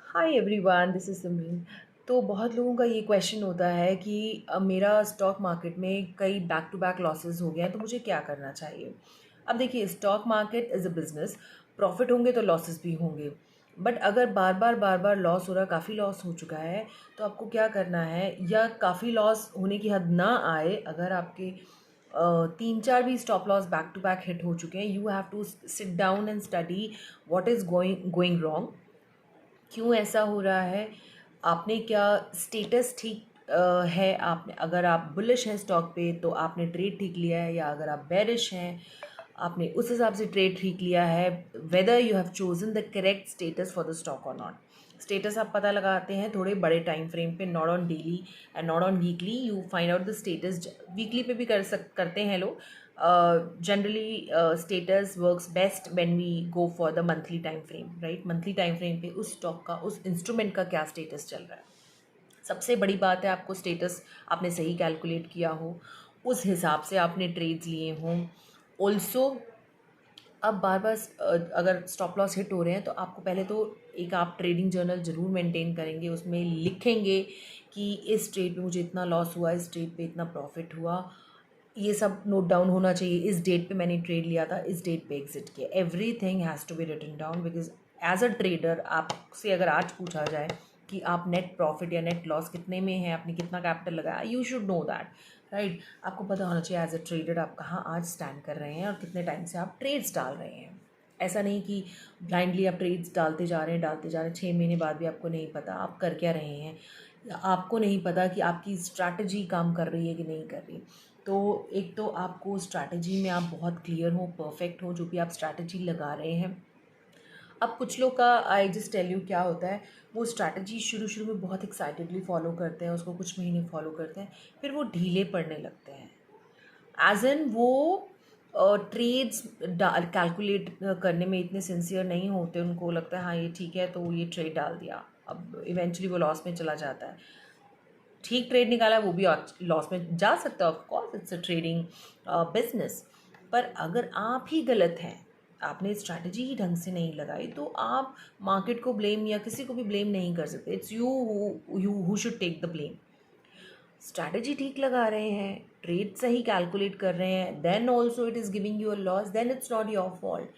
Hi everyone, this is सिमरन। तो बहुत लोगों का ये क्वेश्चन होता है कि मेरा स्टॉक मार्केट में कई बैक टू बैक लॉसेस हो गए हैं, तो मुझे क्या करना चाहिए। अब देखिए, stock market is a business. Profit होंगे तो लॉसेस भी होंगे। बट अगर बार बार लॉस हो रहा, काफ़ी लॉस हो चुका है, तो आपको क्या करना है, या काफ़ी लॉस होने की हद ना आए, अगर आपके तीन चार भी stop loss back to back hit हो चुके हैं, you have to sit down and study what is going wrong, क्यों ऐसा हो रहा है, आपने क्या स्टेटस ठीक है। आपने, अगर आप बुलिश हैं स्टॉक पे तो आपने ट्रेड ठीक लिया है, या अगर आप बेरिश हैं आपने उस हिसाब से ट्रेड ठीक लिया है। Whether you have chosen the correct status for the stock और नॉट। स्टेटस आप पता लगाते हैं थोड़े बड़े टाइम फ्रेम पे, not on daily and not on weekly. You find out the status. Weekly पे भी करते हैं लोग। Generally status works best when we go for the monthly time frame, right. Monthly time frame पे उस stock का, उस इंस्ट्रूमेंट का क्या स्टेटस चल रहा है। सबसे बड़ी बात है, आपको स्टेटस आपने सही कैलकुलेट किया हो, उस हिसाब से आपने ट्रेड्स लिए हों। ऑल्सो, अब बार बार अगर स्टॉप लॉस हिट हो रहे हैं, तो आपको पहले तो एक आप ट्रेडिंग जर्नल ज़रूर मेंटेन करेंगे, उसमें लिखेंगे कि इस ट्रेड पे मुझे इतना लॉस हुआ, इस ट्रेड पे इतना प्रॉफिट हुआ। ये सब नोट डाउन होना चाहिए। इस डेट पे मैंने ट्रेड लिया था, इस डेट पे एग्जिट किया। Everything has to be written down, because as a trader आपसे अगर आज पूछा जाए कि आप नेट प्रॉफिट या नेट लॉस कितने में है, आपने कितना कैपिटल लगाया, you should know that, right. आपको पता होना चाहिए एज अ ट्रेडर आप कहाँ आज स्टैंड कर रहे हैं और कितने टाइम से आप ट्रेड्स डाल रहे हैं। ऐसा नहीं कि ब्लाइंडली आप ट्रेड्स डालते जा रहे हैं, 6 महीने बाद भी आपको नहीं पता आप कर क्या रहे हैं, या आपको नहीं पता कि आपकी स्ट्रैटेजी काम कर रही है कि नहीं कर रही। तो एक तो आपको स्ट्रैटेजी में आप बहुत क्लियर हो, परफेक्ट हो, जो भी आप स्ट्रैटेजी लगा रहे हैं। अब कुछ लोग का, आई जस्ट टेल यू क्या होता है, वो स्ट्रैटेजी शुरू शुरू में बहुत एक्साइटेडली फॉलो करते हैं, उसको कुछ महीने फॉलो करते हैं, फिर वो ढीले पड़ने लगते हैं। एज इन वो ट्रेड्स कैलकुलेट करने में इतने सिंसियर नहीं होते। उनको लगता है हाँ ये ठीक है, तो ये ट्रेड डाल दिया, अब इवेंचुअली वो लॉस में चला जाता है। ठीक ट्रेड निकाला, वो भी लॉस में जा सकता है, of course it's a trading business. पर अगर आप ही गलत हैं, आपने स्ट्रैटेजी ही ढंग से नहीं लगाई, तो आप मार्केट को ब्लेम या किसी को भी ब्लेम नहीं कर सकते। It's you who should take the blame. Strategy ठीक लगा रहे हैं, ट्रेड सही कैलकुलेट कर रहे हैं, then also it is giving you a loss, then it's not your fault.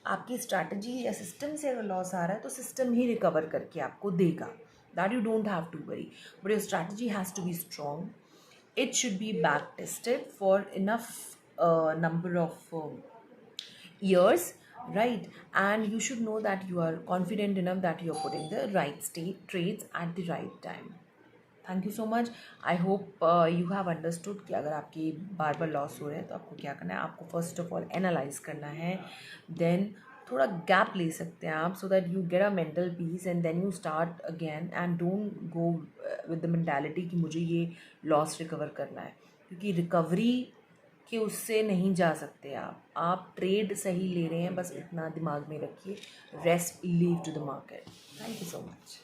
आपकी स्ट्रैटेजी या सिस्टम से अगर लॉस आ रहा है, तो सिस्टम ही रिकवर करके आपको देगा। That you don't have to worry, but your strategy has to be strong. it should be back tested for enough number of years, right. And you should know that you are confident enough that you are putting the right state trades at the right time. Thank you so much. I hope you have understood कि अगर आपकी बार बार loss हो रहे हैं तो आपको क्या करना है। आपको फर्स्ट ऑफ ऑल एनालाइज करना है, देन थोड़ा गैप ले सकते हैं आप, so that you get a mental peace, and then you start again and don't go with the mentality कि मुझे ये लॉस रिकवर करना है, क्योंकि रिकवरी के उससे नहीं जा सकते आप ट्रेड सही ले रहे हैं, बस इतना दिमाग में रखिए। Rest leave to the market. Thank you so much.